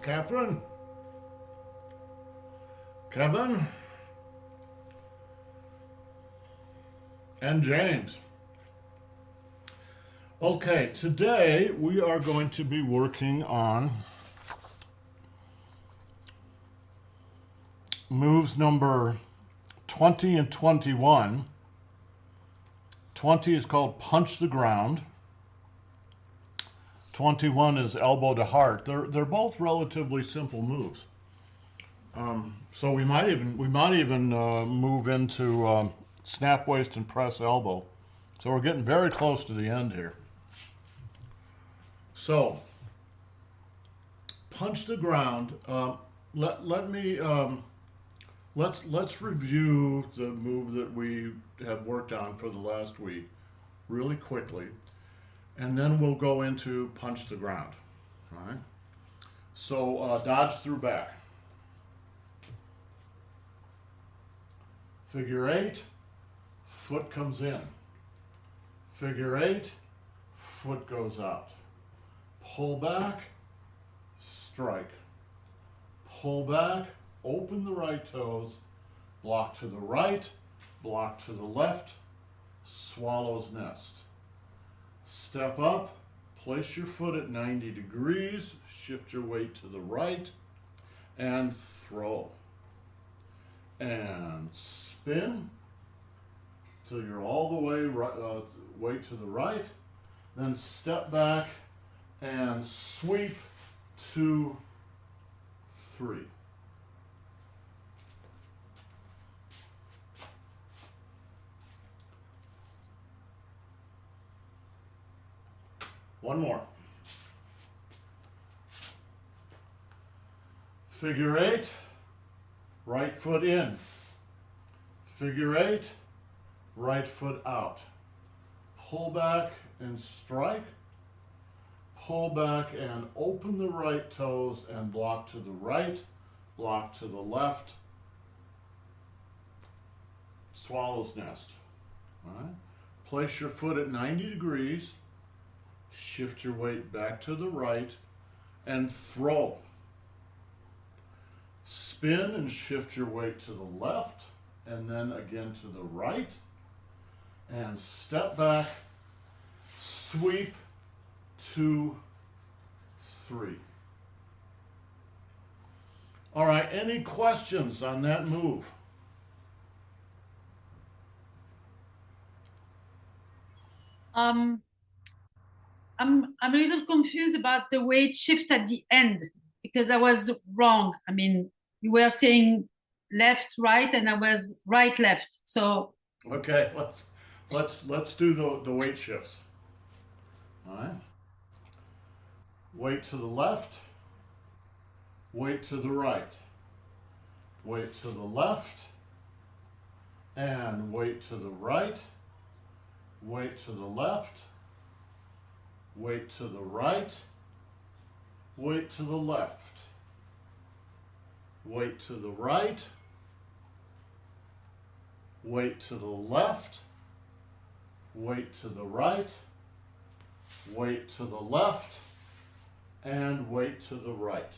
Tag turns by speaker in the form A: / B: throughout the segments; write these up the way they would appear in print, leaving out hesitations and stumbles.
A: Catherine? Kevin? And James. Okay, today we are going to be working on moves number 20 and 21. 20 is called punch the ground. 21 is elbow to heart. They're both relatively simple moves. So we might even move into snap waist and press elbow. So we're getting very close to the end here. So punch the ground. Let's review the move that we have worked on for the last week really quickly, and then we'll go into punch the ground. All right. So dodge through back. Figure eight, foot comes in. Figure eight, foot goes out. Pull back, strike. Pull back, open the right toes, block to the right, block to the left, swallow's nest. Step up, place your foot at 90 degrees, shift your weight to the right, and throw. And spin till you're all the way weight to the right, then step back and sweep 2, 3. One more. Figure eight, right foot in. Figure eight, right foot out. Pull back and strike. Pull back and open the right toes and block to the right, block to the left. Swallow's nest. All right. Place your foot at 90 degrees. Shift your weight back to the right and throw. Spin and shift your weight to the left and then again to the right. And step back, sweep, 2, 3. All right, any questions on that move?
B: Um, I'm a little confused about the weight shift at the end because I was wrong. I mean, you were saying left, right, and I was right, left. So
A: Okay, let's do the weight shifts. All right. Weight to the left, weight to the right, weight to the left, and weight to the right, weight to the left, weight to the right, weight to the left, weight to the right, weight to the left, weight to the right, weight to the left, and weight to the right.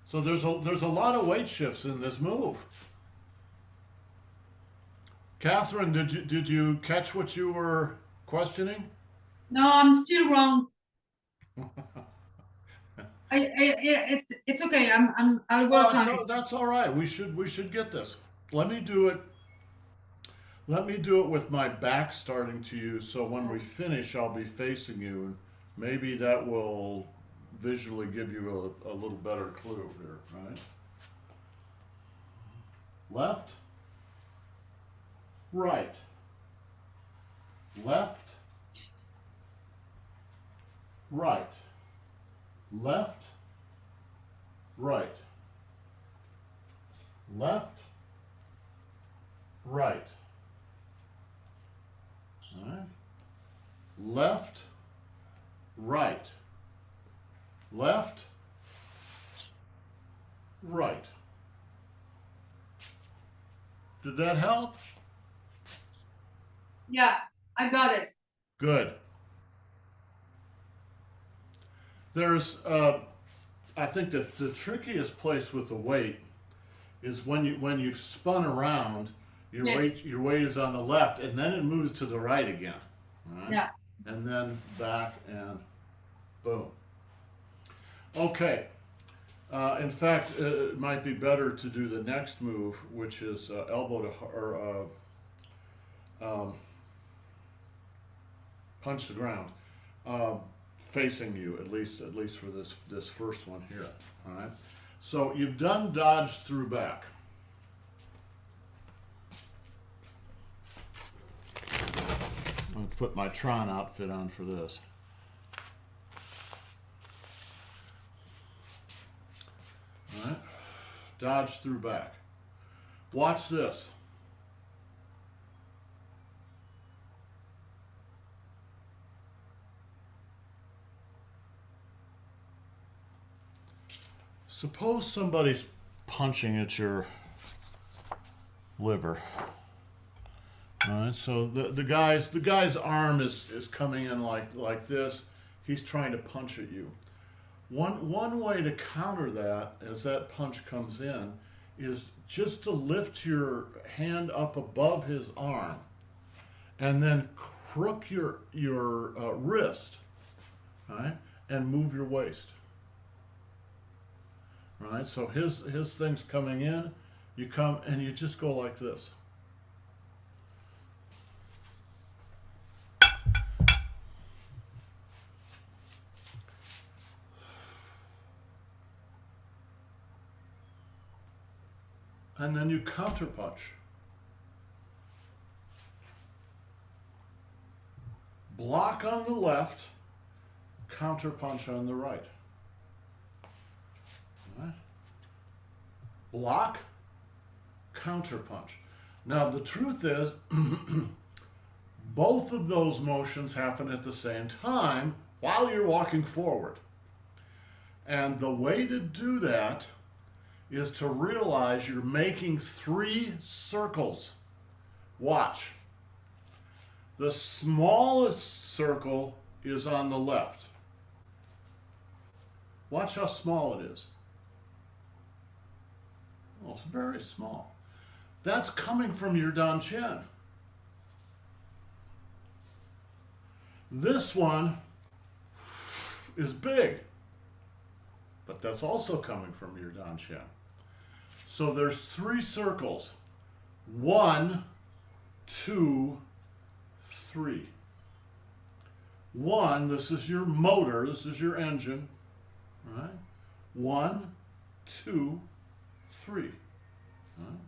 A: So there's a lot of weight shifts in this move. Catherine, did you catch what you were questioning?
B: no, I'm still wrong. It's okay. I'll work on it.
A: That's all right. We should get this. Let me do it. Let me do it with my back starting to you, so when we finish, I'll be facing you. Maybe that will visually give you a little better clue here, right? Left, right, left, right, left, right, left, right. All right. Left, right, left, right. Did that help?
B: Yeah, I got it.
A: Good. There's I think that the trickiest place with the weight is when you've spun around,
B: Yes.
A: your weight is on the left, and then it moves to the right again, all right?
B: Yeah.
A: And then back and boom. Okay. In fact, it might be better to do the next move, which is elbow to or punch the ground, uh, facing you at least for this first one here. All right. So you've done dodge through back. I'm going to put my Tron outfit on for this. All right. Dodge through back. Watch this. Suppose somebody's punching at your liver. All right, so the guy's arm is coming in like this. He's trying to punch at you. One way to counter that as that punch comes in is just to lift your hand up above his arm and then crook your wrist, all right, and move your waist. All right, so his thing's coming in, you come and you just go like this. And then you counterpunch. Block on the left, counterpunch on the right. All right. Block, counterpunch. Now the truth is, both of those motions happen at the same time while you're walking forward. And the way to do that is to realize you're making 3 circles. Watch. The smallest circle is on the left. Watch how small it is. Well, it's very small. That's coming from your dantian. This one is big, but that's also coming from your dantian. So there's 3 circles. 1, 2, 3. 1, this is your motor, this is your engine. All right? 1, 2, 3. All right?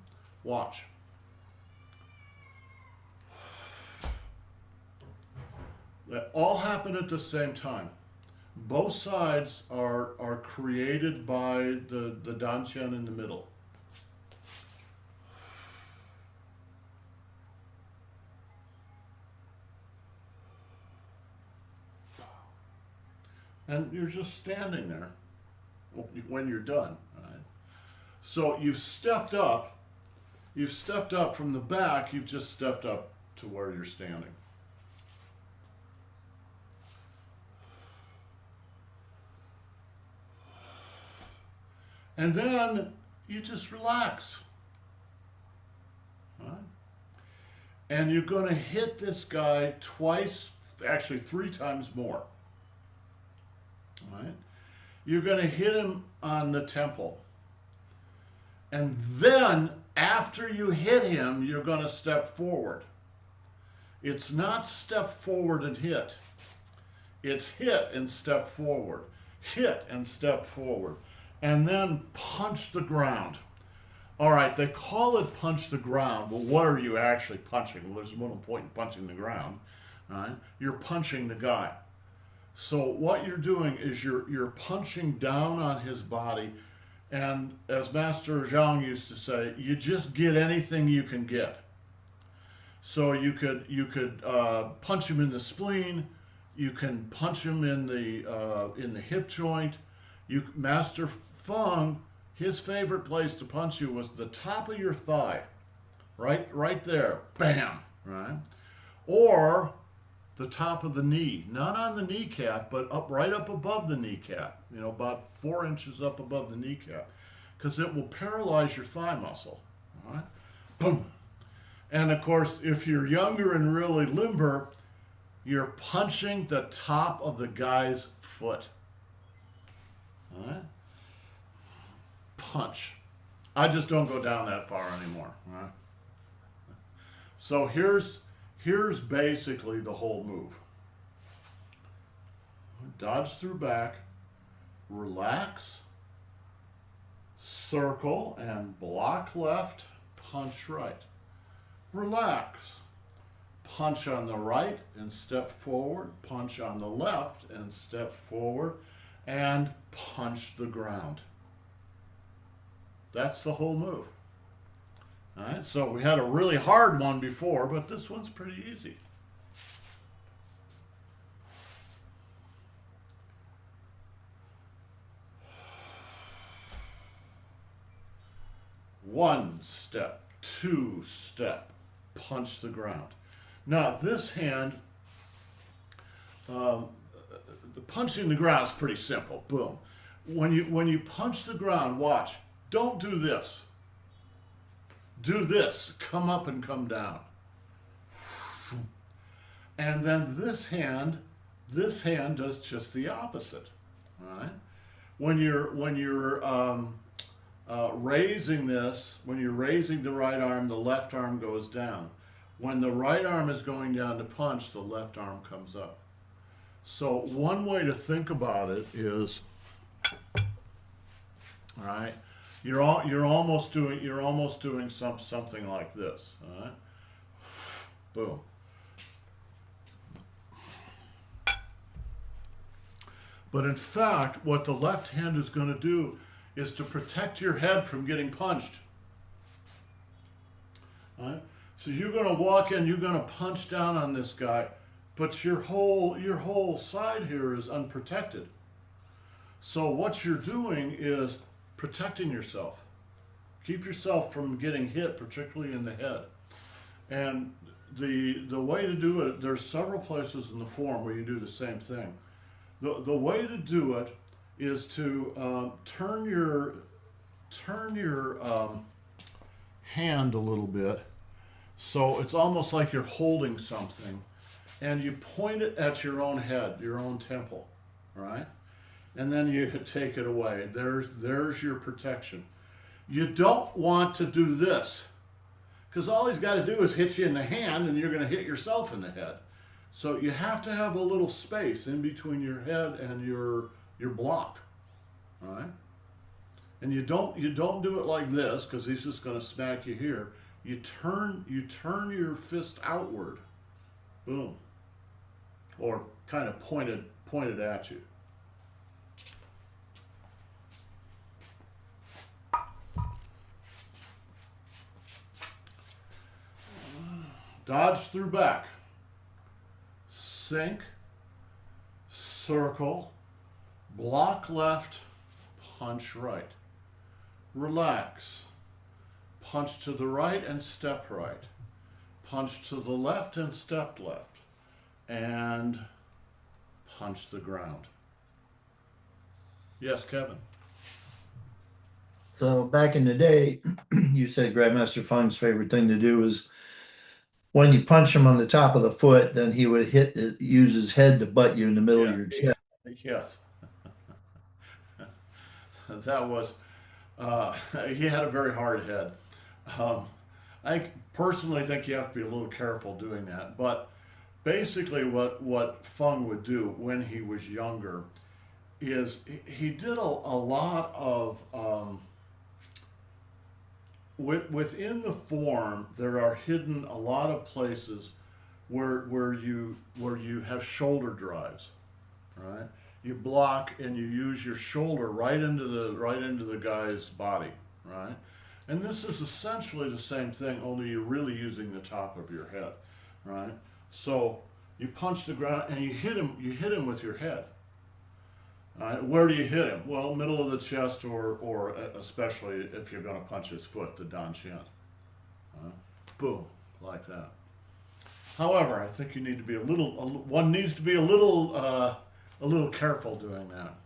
A: Watch. That all happen at the same time. Both sides are created by the dantian in the middle. And you're just standing there when you're done. Right? So you've stepped up from the back, you've just stepped up to where you're standing. And then you just relax. Right? And you're going to hit this guy twice, actually 3 times more. Right? You're going to hit him on the temple. And then, after you hit him, you're going to step forward. It's not step forward and hit. It's hit and step forward. Hit and step forward. And then punch the ground. All right, they call it punch the ground. Well, what are you actually punching? Well, there's one point in punching the ground. All right? You're punching the guy. So what you're doing is you're punching down on his body, and as Master Zhang used to say, you just get anything you can get. So you could punch him in the spleen, you can punch him in the hip joint. Master Feng, his favorite place to punch you was the top of your thigh, right there, bam, right, or the top of the knee, not on the kneecap, but up right up above the kneecap, about 4 inches up above the kneecap, because it will paralyze your thigh muscle. All right? Boom. And of course, if you're younger and really limber, you're punching the top of the guy's foot. All right? Punch. I just don't go down that far anymore. All right? So here's basically the whole move. Dodge through back, relax, circle, and block left, punch right. Relax. Punch on the right and step forward, punch on the left and step forward, and punch the ground. That's the whole move. All right, so we had a really hard one before, but this one's pretty easy. One step, two step, punch the ground. Now this hand, punching the ground is pretty simple. Boom. When you punch the ground, watch. Don't do this. Do this. Come up and come down. And then this hand does just the opposite. All right. When you're raising this, when you're raising the right arm, the left arm goes down. When the right arm is going down to punch, the left arm comes up. So one way to think about it is, all right, you're almost doing something like this. All right, boom. But in fact, what the left hand is going to do is to protect your head from getting punched. All right? So you're going to walk in, you're going to punch down on this guy, but your whole side here is unprotected. So what you're doing is protecting yourself. Keep yourself from getting hit, particularly in the head. And the way to do it, there's several places in the form where you do the same thing. The way to do it is to turn your hand a little bit, so it's almost like you're holding something, and you point it at your own head, your own temple, right? And then you take it away. There's your protection. You don't want to do this, because all he's got to do is hit you in the hand, and you're going to hit yourself in the head. So you have to have a little space in between your head and your block, all right? And you don't do it like this, because he's just going to smack you here. You turn your fist outward, boom, or kind of pointed at you. Dodge through back, sink, circle, block left, punch right. Relax. Punch to the right and step right. Punch to the left and step left. And punch the ground. Yes, Kevin.
C: So back in the day, you said Grandmaster Fung's favorite thing to do is when you punch him on the top of the foot, then he would use his head to butt you in the middle of your chest.
A: Yes. That was, he had a very hard head. I personally think you have to be a little careful doing that. But basically what Fung would do when he was younger is he did a lot of, within the form, there are hidden a lot of places where you have shoulder drives, right? You block and you use your shoulder right into the guy's body, right? And this is essentially the same thing, only you're really using the top of your head, right? So you punch the ground and you hit him with your head. All right, where do you hit him? Well, middle of the chest, or especially if you're going to punch his foot, the Dan Shin. Boom, like that. However, I think you need to be one needs to be a little careful doing that.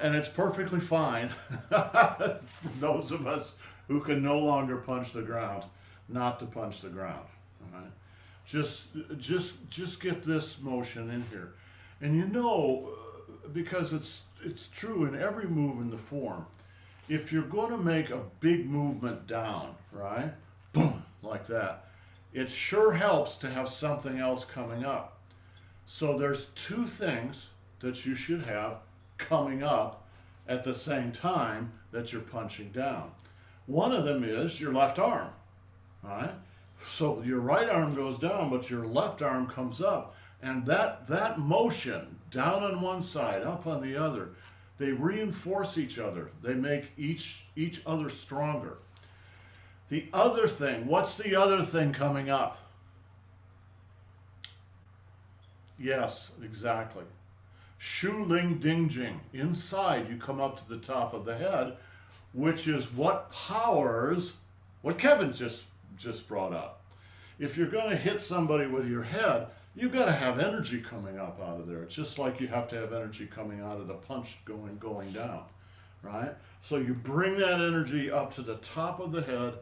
A: And it's perfectly fine for those of us who can no longer punch the ground, not to punch the ground. All right? Just get this motion in here. And you know, because it's true in every move in the form, if you're going to make a big movement down, right? Boom, like that. It sure helps to have something else coming up. So there's two things that you should have coming up at the same time that you're punching down. One of them is your left arm, right? So your right arm goes down, but your left arm comes up. And that motion, down on one side, up on the other, they reinforce each other. They make each other stronger. The other thing, what's the other thing coming up? Yes, exactly. Shu Ling Ding Jing. Inside, you come up to the top of the head, which is what powers what Kevin just brought up. If you're going to hit somebody with your head, you've got to have energy coming up out of there. It's just like you have to have energy coming out of the punch going down, right? So you bring that energy up to the top of the head,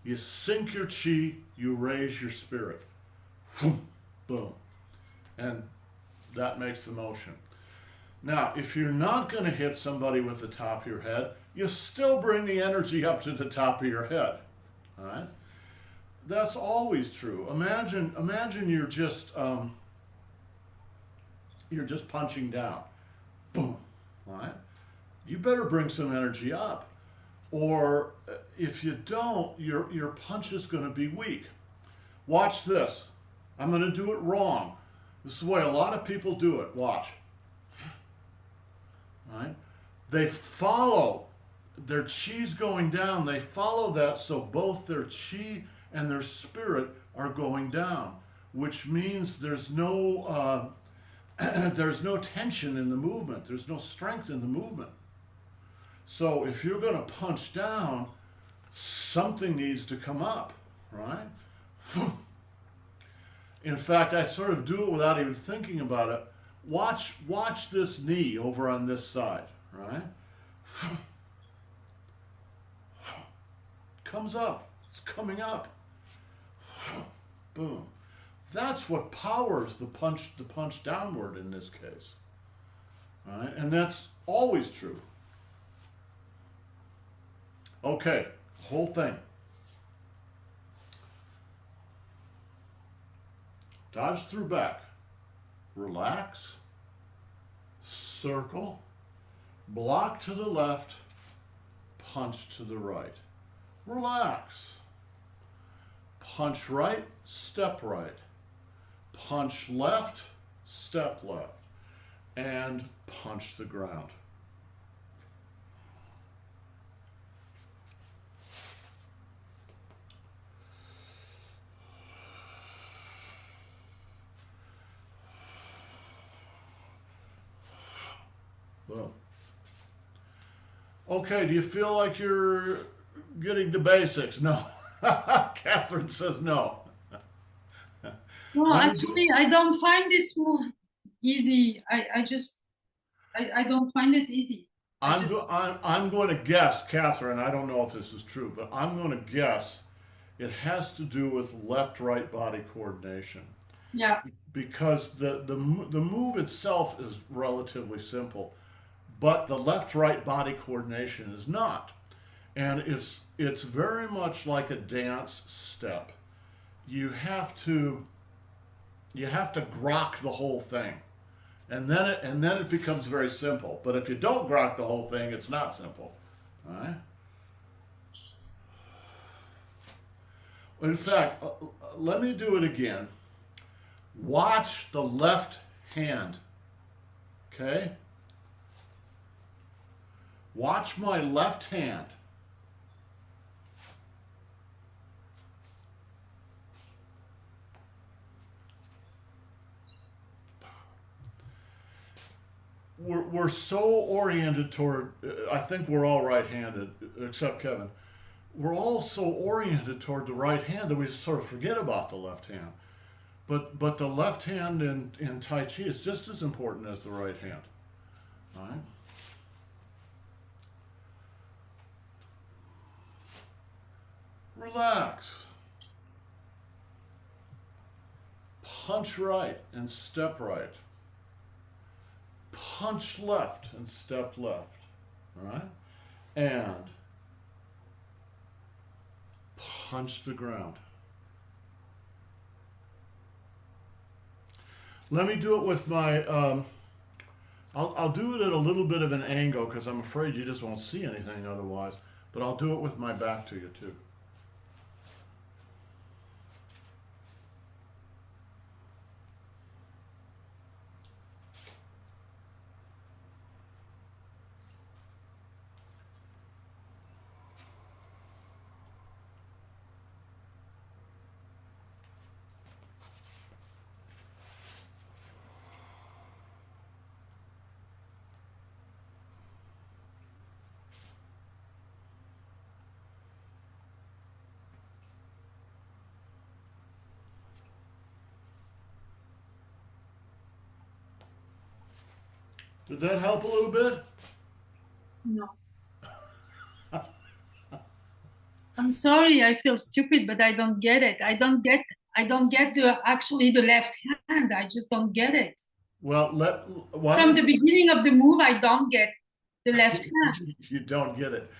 A: you sink your chi, you raise your spirit. Boom. And that makes the motion. Now, if you're not going to hit somebody with the top of your head, you still bring the energy up to the top of your head. All right? That's always true. Imagine you're just punching down. Boom. All right? You better bring some energy up. Or if you don't, your punch is going to be weak. Watch this. I'm going to do it wrong. This is the way a lot of people do it. Watch. Right? They follow their chi's going down. They follow that so both their chi and their spirit are going down, which means there's no tension in the movement. There's no strength in the movement. So if you're going to punch down, something needs to come up, right? In fact, I sort of do it without even thinking about it. Watch this knee over on this side, right? Comes up. It's coming up. Boom. That's what powers the punch downward in this case. Right? And that's always true. Okay, whole thing. Dodge through back. Relax. Circle. Block to the left. Punch to the right. Relax. Punch right, step right. Punch left, step left. And punch the ground. Boom. Okay, do you feel like you're getting the basics? No. Catherine says no.
B: No, actually, I don't find this move easy. I don't find it easy.
A: I'm going to guess, Catherine, I don't know if this is true, but I'm going to guess it has to do with left-right body coordination.
B: Yeah.
A: Because the move itself is relatively simple, but the left-right body coordination is not. And it's very much like a dance step. You have to grok the whole thing. And then it becomes very simple. But if you don't grok the whole thing, it's not simple. All right? In fact, let me do it again. Watch the left hand. Okay? Watch my left hand. We're so oriented toward, I think we're all right-handed, except Kevin. we're all so oriented toward the right hand that we sort of forget about the left hand. But the left hand in Tai Chi is just as important as the right hand. All right? Relax. Punch right and step right. Punch left and step left. All right? And punch the ground. Let me do it with my, I'll do it at a little bit of an angle because I'm afraid you just won't see anything otherwise. But I'll do it with my back to you too. Did that help a little bit?
B: No. I'm sorry, I feel stupid, but I don't get it. I don't get the left hand. I just don't get it.
A: Well,
B: From the beginning of the move, I don't get the left hand.
A: You don't get it.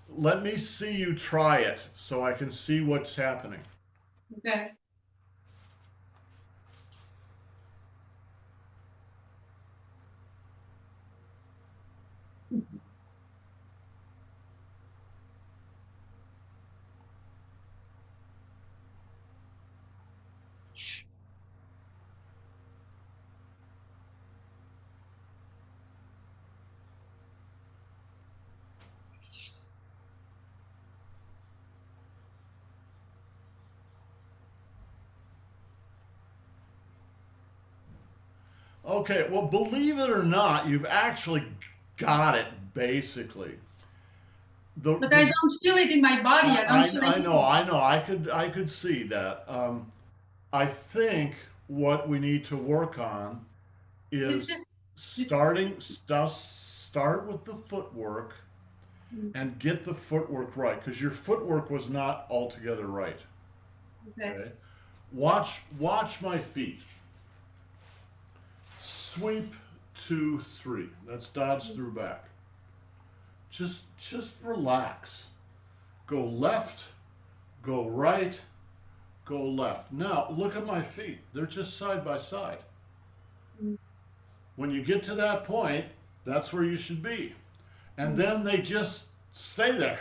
A: Let me see you try it so I can see what's happening.
B: Okay.
A: Okay, well, believe it or not, you've actually got it basically.
B: But I don't feel it in my body.
A: I know. I could see that. I think what we need to work on is start with the footwork and get the footwork right because your footwork was not altogether right. Okay. Watch my feet. Sweep 2, 3. That's dodge through back. Just relax. Go left, go right, go left. Now look at my feet. They're just side by side. When you get to that point, that's where you should be. And then they just stay there.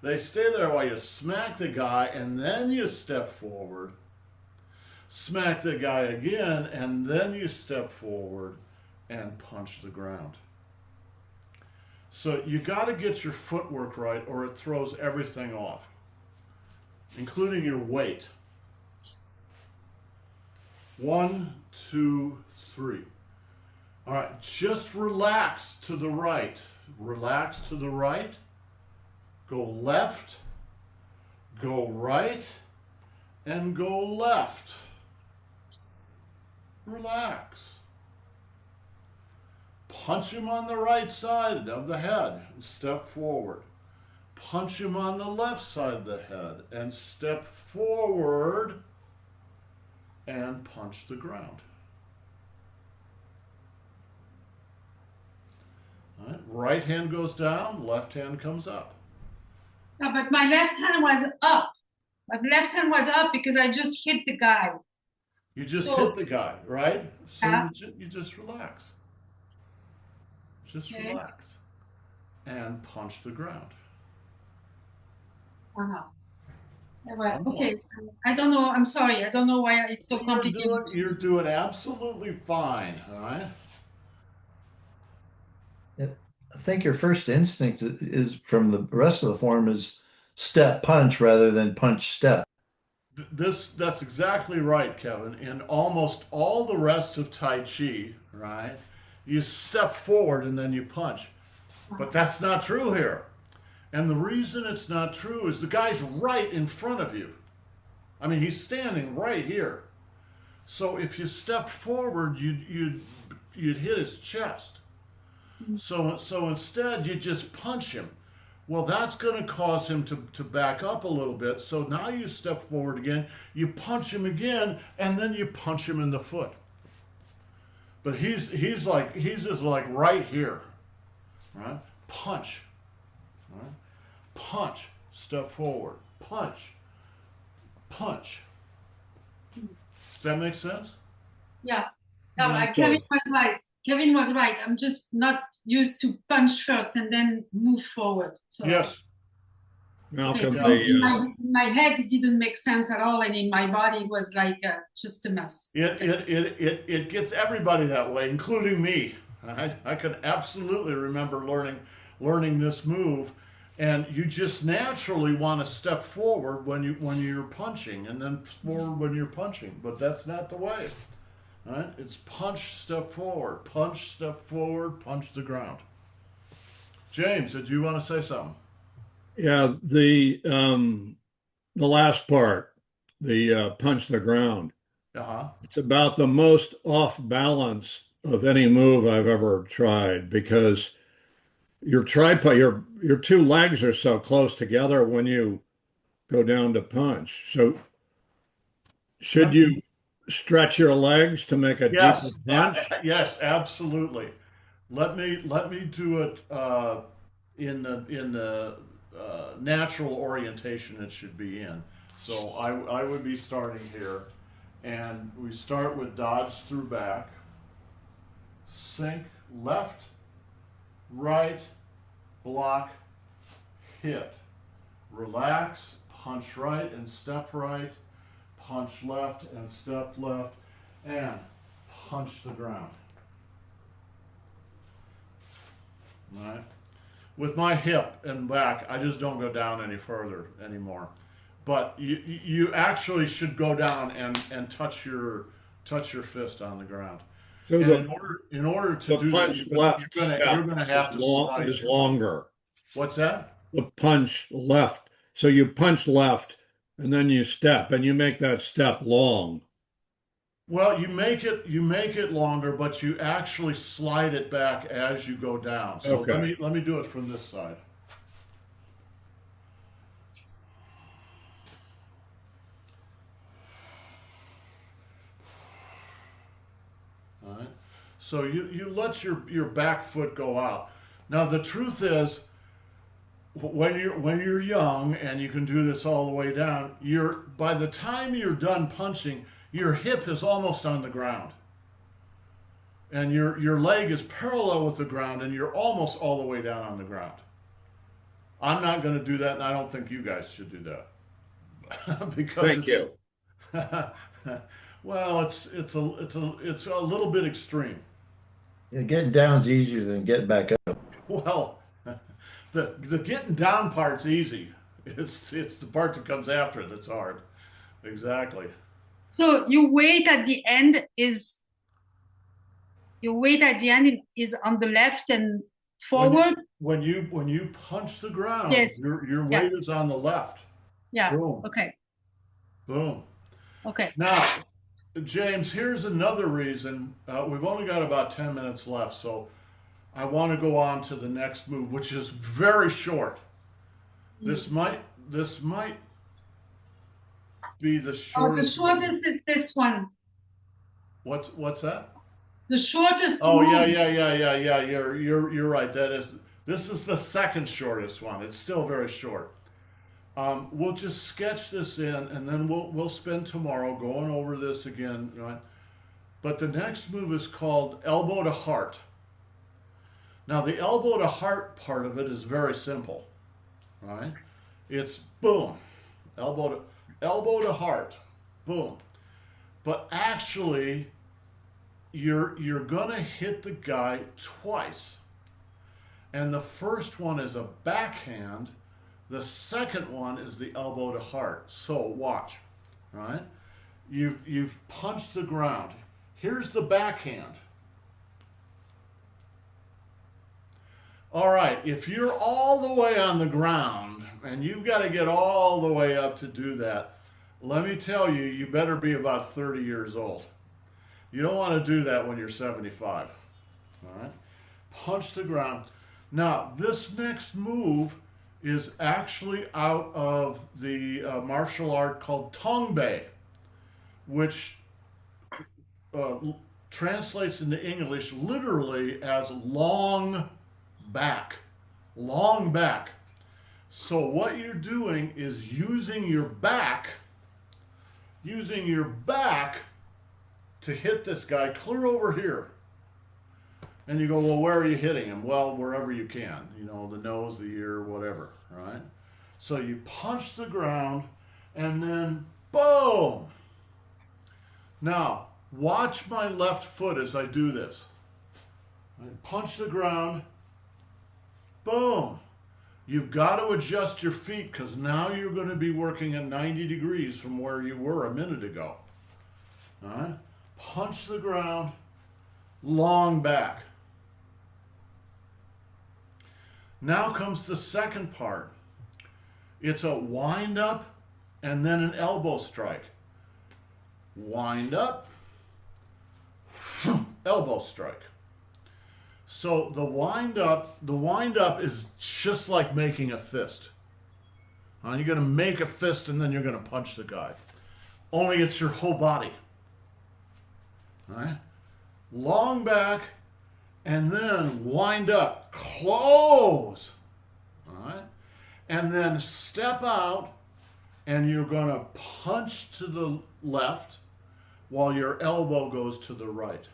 A: They stay there while you smack the guy and then you step forward. Smack the guy again, and then you step forward and punch the ground. So you got to get your footwork right or it throws everything off, including your weight. 1, 2, 3. All right, just relax to the right. Relax to the right. Go left, go right, and go left. Relax. Punch him on the right side of the head and step forward. Punch him on the left side of the head and step forward and punch the ground. All right. Right hand goes down, left hand comes up.
B: No, but my left hand was up. My left hand was up because I just hit the guy.
A: You just hit the guy, right? So
B: Yeah.
A: you just relax. Just relax. And punch the ground.
B: Uh-huh. Well, okay. I don't know. I'm sorry. I don't know why it's so complicated.
A: You're doing absolutely fine, all right?
C: I think your first instinct is from the rest of the form is step punch rather than punch step.
A: That's exactly right, Kevin. In almost all the rest of Tai Chi, right, you step forward and then you punch. But that's not true here. And the reason it's not true is the guy's right in front of you. I mean, he's standing right here. So if you stepped forward, you'd hit his chest. So instead, you just punch him. Well, that's going to cause him to back up a little bit. So now you step forward again, you punch him again, and then you punch him in the foot. But he's just like right here, right? Punch, right? Punch, step forward, punch, punch. Does that make sense?
B: Yeah. Yeah,
C: Yeah,
B: but Kevin was right. Kevin was right. I'm just not used to punch first and then move forward. So
A: Yes.
D: Malcolm,
B: so in my head, it didn't make sense at all, and in my body, it was like just a mess.
A: It gets everybody that way, including me. I can absolutely remember learning this move, and you just naturally want to step forward when you're punching, and then forward when you're punching. But that's not the way. Right? It's punch, step forward, punch the ground. James, did you want to say something?
D: yeah, the last part, the punch the ground.
A: Uh-huh.
D: It's about the most off balance of any move I've ever tried because your tripod, your two legs are so close together when you go down to punch. So should you stretch your legs to make a deeper
A: Yes,
D: punch?
A: yes, absolutely. Let me do it in the natural orientation it should be in. So I would be starting here, and we start with dodge through back, sink left, right, block, hit, relax, punch right and step right, punch left and step left, and punch the ground. All right. With my hip and back, I just don't go down any further anymore. But you actually should go down and touch your fist on the ground.
D: So
A: And in order to
D: the
A: do that,
D: punch left
A: you're gonna have to slide.
D: is longer.
A: What's that?
D: The punch left. So you punch left and then you step and you make that step long.
A: Well, you make it longer, but you actually slide it back as you go down. So
D: Okay.
A: let me do it from this side. All right. So you let your back foot go out. Now the truth is, when you're young and you can do this all the way down, by the time you're done punching, your hip is almost on the ground. And your leg is parallel with the ground, and you're almost all the way down on the ground. I'm not going to do that, and I don't think you guys should do that. Because
D: Thank you.
A: well, it's a little bit extreme.
C: Yeah, getting down's easier than getting back up.
A: Well, the getting down part's easy. It's the part that comes after that's hard. Exactly.
B: So your weight at the end is on the left and forward.
A: When you punch the ground,
B: Yes.
A: your
B: Yeah.
A: weight is on the left.
B: Yeah.
A: Boom.
B: Okay.
A: Boom.
B: Okay.
A: Now, James, here's another reason. We've only got about 10 minutes left, so I want to go on to the next move, which is very short. This might be the
B: Oh, the
A: shortest.
B: shortest is this one.
A: What's that?
B: The shortest
A: Oh,
B: move.
A: yeah. You're right. This is the second shortest one. It's still very short. We'll just sketch this in, and then we'll spend tomorrow going over this again, right? But the next move is called elbow to heart. Now the elbow to heart part of it is very simple, right? It's boom, elbow to heart, boom. But actually, you're gonna hit the guy twice, and the first one is a backhand. The second one is the elbow to heart. So watch, right? You've punched the ground. Here's the backhand. All right, if you're all the way on the ground and you've got to get all the way up to do that, let me tell you, you better be about 30 years old. You don't want to do that when you're 75. All right? Punch the ground. Now, this next move is actually out of the martial art called Tongbei, which uh, translates into English literally as long back. Long back. So what you're doing is using your back to hit this guy clear over here. And you go, well, where are you hitting him? Well, wherever you can, you know, the nose, the ear, whatever, right? So you punch the ground and then boom. Now, watch my left foot as I do this. I punch the ground, boom. You've got to adjust your feet because now you're going to be working at 90 degrees from where you were a minute ago. All right? Punch the ground, long back. Now comes the second part. It's a wind up and then an elbow strike. Wind up, elbow strike. So the wind up is just like making a fist. You're going to make a fist and then you're going to punch the guy. Only it's your whole body. All right? Long back and then wind up, close. All right? And then step out and you're going to punch to the left while your elbow goes to the right.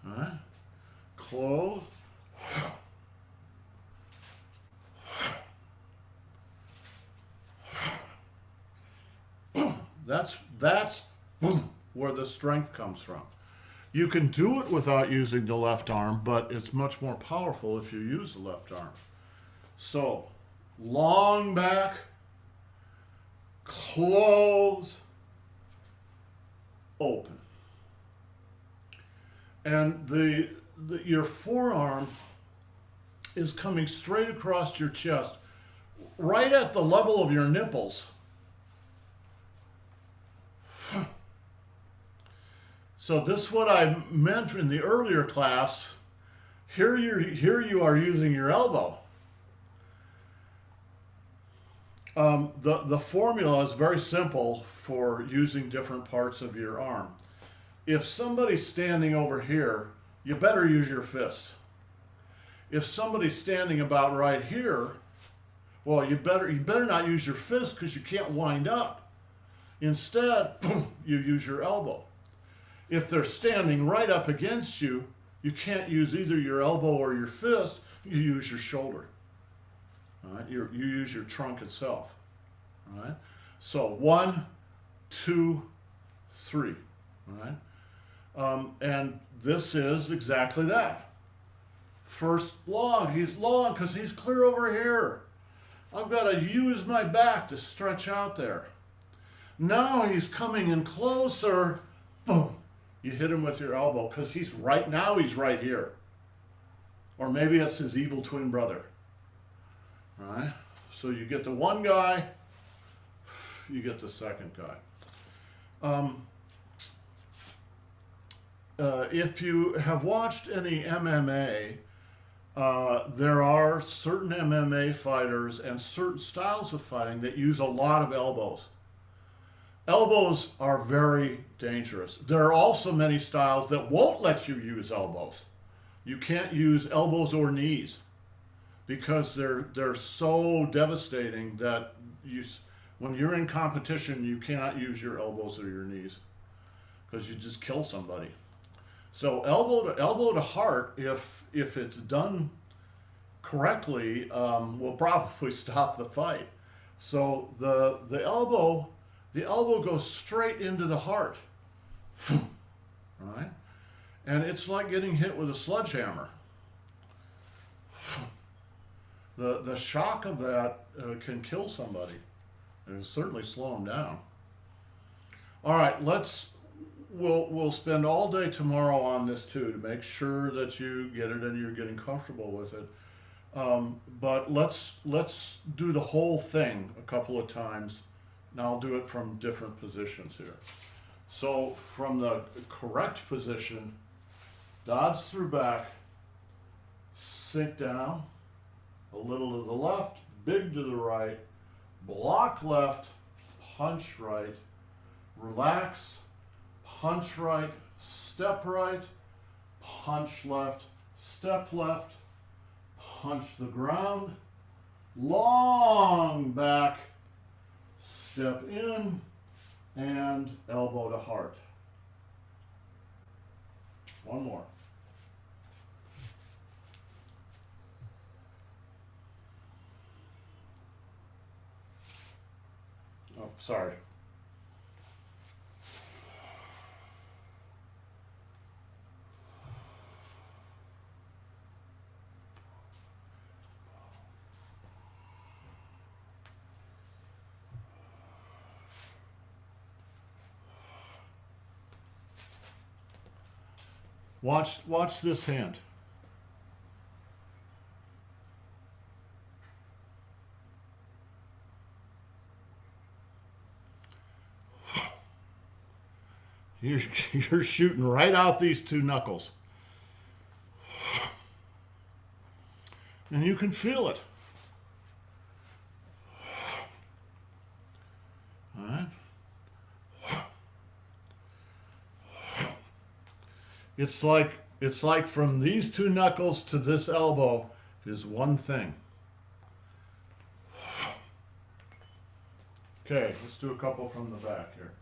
A: All right? Close. That's where the strength comes from. You can do it without using the left arm, but it's much more powerful if you use the left arm. So, long back, close, open. And your forearm is coming straight across your chest, right at the level of your nipples. So this is what I meant in the earlier class. Here you are using your elbow. The formula is very simple for using different parts of your arm. If somebody's standing over here, you better use your fist. If somebody's standing about right here, well, you better not use your fist because you can't wind up. Instead, you use your elbow. If they're standing right up against you, you can't use either your elbow or your fist. You use your shoulder. All right? You use your trunk itself. All right? So 1, 2, 3. All right? And this is exactly that. First long. He's long because he's clear over here. I've got to use my back to stretch out there. Now he's coming in closer. Boom. You hit him with your elbow because he's right here. Or maybe it's his evil twin brother. All right? So you get the one guy, you get the second guy. If you have watched any MMA, there are certain MMA fighters and certain styles of fighting that use a lot of elbows. Elbows are very dangerous. There are also many styles that won't let you use elbows. You can't use elbows or knees because they're so devastating that when you're in competition, you cannot use your elbows or your knees because you just kill somebody. So elbow to heart, if it's done correctly, will probably stop the fight. So the elbow goes straight into the heart. Right? And it's like getting hit with a sledgehammer. the shock of that can kill somebody, and certainly slow them down. All right, we'll spend all day tomorrow on this too to make sure that you get it and you're getting comfortable with it. But let's do the whole thing a couple of times. And I'll do it from different positions here. So from the correct position, dodge through back, sink down, a little to the left, big to the right, block left, punch right, relax, punch right, punch left, step left, punch the ground, long back, step in, and elbow to heart. One more. Oh, sorry. Watch this hand. You're shooting right out these two knuckles. And you can feel it. All right. It's like from these two knuckles to this elbow is one thing. Okay, let's do a couple from the back here.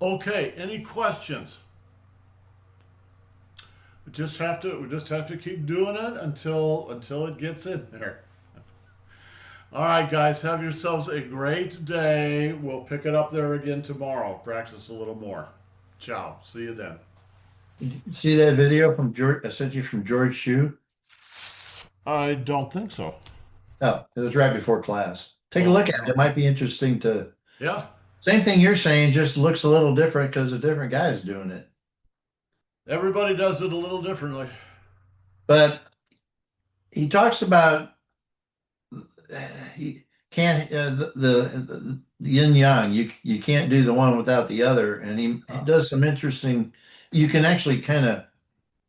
A: Okay, any questions? We just have to keep doing it until it gets in there. All right, guys, have yourselves a great day. We'll pick it up there again tomorrow. Practice a little more. Ciao. See you then.
C: See that video from George? I sent you from George Shue.
A: I don't think so.
C: Oh, it was right before class. Take a look at it. It might be interesting to.
A: Yeah.
C: Same thing you're saying, just looks a little different because a different guy's doing it.
A: Everybody does it a little differently.
C: But he talks about he can't the yin yang. You can't do the one without the other, and he does some interesting. You can actually kind of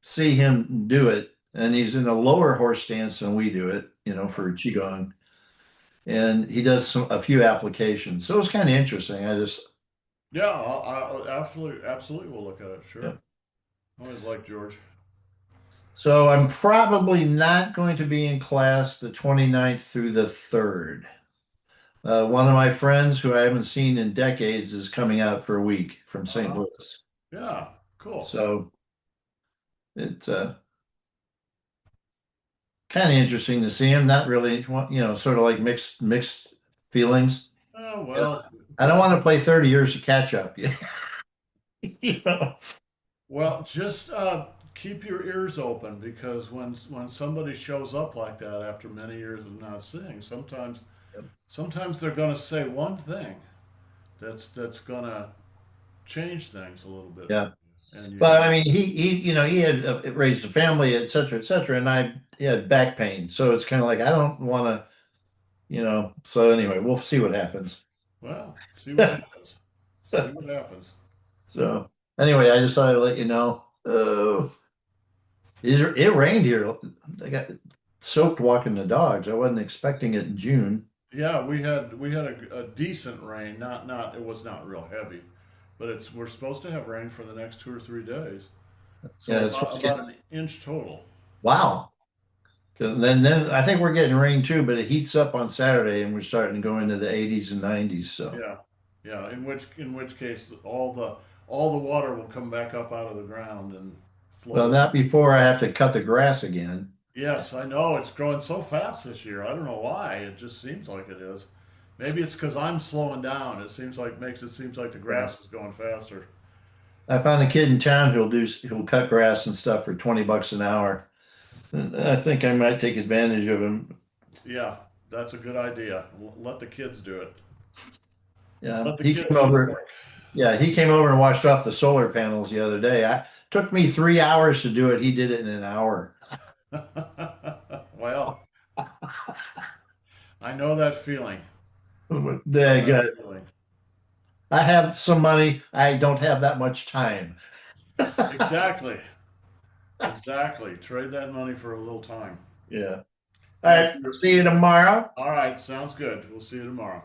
C: see him do it, and he's in a lower horse stance than we do it, for Qigong. And he does a few applications. So it's kind of interesting.
A: Yeah, I'll absolutely will look at it. Sure.
C: Yeah.
A: Always like George.
C: So I'm probably not going to be in class the 29th through the 3rd. One of my friends who I haven't seen in decades is coming out for a week from St. Louis.
A: Yeah, cool.
C: So it's kind of interesting to see him. Not really, sort of like mixed feelings.
A: Oh, well.
C: I don't want to play 30 years of catch up.
A: Well, just keep your ears open, because when somebody shows up like that after many years of not seeing, sometimes they're going to say one thing that's going to change things a little bit.
C: Yeah.
A: And you
C: But
A: can,
C: I mean, he had raised a family, et cetera, and I had back pain, so it's kind of like I don't want to, So anyway, we'll see what happens.
A: well, see what happens. See what happens.
C: So anyway, I just thought I'd let you know. It rained here. I got soaked walking the dogs. I wasn't expecting it in June.
A: Yeah, we had a decent rain. Not it was not real heavy, but we're supposed to have rain for the next 2 or 3 days. So
C: Yeah, it's
A: about an inch total.
C: wow. 'Cause then I think we're getting rain too, but it heats up on Saturday and we're starting to go into the 80s and 90s. So
A: Yeah, yeah. In which case all the water will come back up out of the ground and
C: well,
A: flow.
C: not before I have to cut the grass again.
A: Yes, I know it's growing so fast this year. I don't know why. It just seems like it is. Maybe it's because I'm slowing down. Makes it seems like the grass is going faster.
C: I found a kid in town who'll cut grass and stuff for $20 an hour. And I think I might take advantage of him.
A: Yeah, that's a good idea. Let the kids do it.
C: Yeah,
A: Let the
C: he
A: kids
C: came
A: do the
C: over.
A: work.
C: Yeah, he came over and washed off the solar panels the other day. Took me 3 hours to do it. He did it in an hour.
A: Well, I know that feeling. Know
C: Dang,
A: that feeling.
C: I have some money. I don't have that much time.
A: Exactly. Exactly. Trade that money for a little time.
C: Yeah. All
A: Yes,
C: right. See you tomorrow.
A: all right. Sounds good. We'll see you tomorrow.